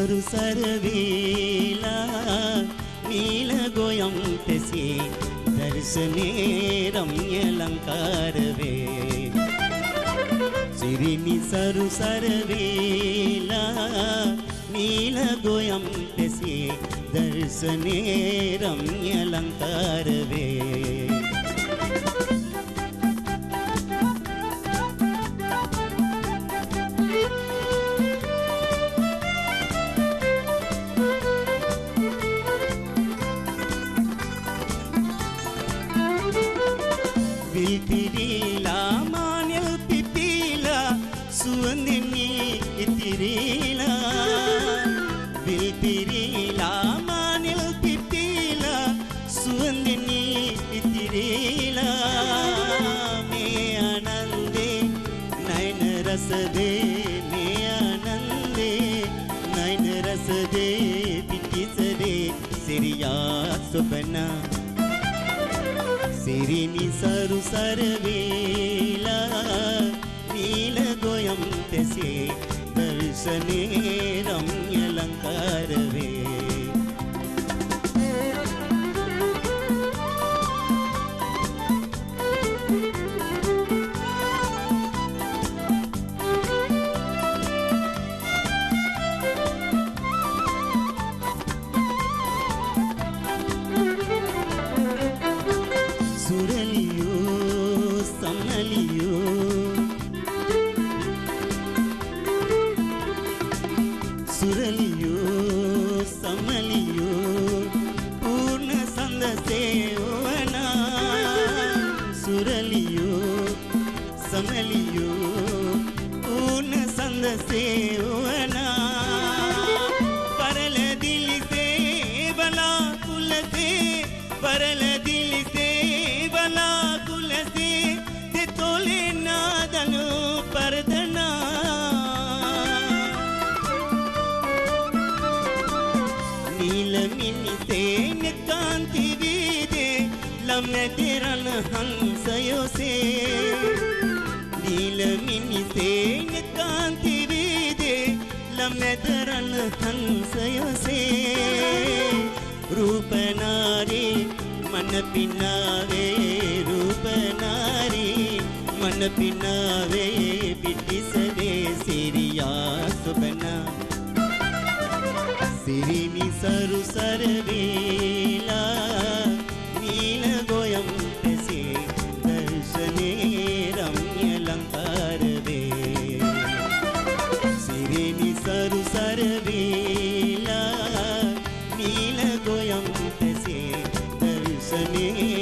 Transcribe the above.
සරු සරවීලා නීල ගොයම් තෙසේ දර්ශනේ රම්‍ය ලංකාර වේ සිරිනි සරු සරවීලා නීල ගොයම් තෙසේ දර්ශනේ රම්‍ය ලංකාර වේ විල්පිරිලා මානෙල් පිපිලා සුවඳිනී ඉතිරිලා විල්පිරිලා මානෙල් පිපිලා සුවඳිනී ඉතිරිලා මේ ආනන්දේ නයන රසදේ මේ ආනන්දේ නයන රසදේ පිටිසදේ සිරියා සොබනා සිරිනි සරු සරවීලා නීල ගොයම් තෙසේ දර්ශනේ රම්‍ය ලංකාර වේ සුරලියෝ සමලියෝ පූර්ණ සඳසේ වනා සුරලියෝ සමලියෝ පූර්ණ සඳසේ වනා පරල දිලිසේ බලා කුලසේ පරල දිලිසේ බලා කුලසේ තෙතොලේ නාදනු පරදනා මිනිසේන කාන්ති වීදේ ළමැදිරණ හංසයෝසේ නීල මිනිසේන කාන්ති වීදේ ළමැදිරණ හංසයෝසේ රූපනාරී මන පිනාවේ රූපනාරී මන පිනාවේ පිටිසදේ සිරියා සොබනා සිරිනි සරු සරවීලා නීල ගොයම් තෙසේ දර්ශනේ රම්‍ය ලංකාර වේ සිරිනි සරු සරවීලා නීල ගොයම් තෙසේ දර්ශනේ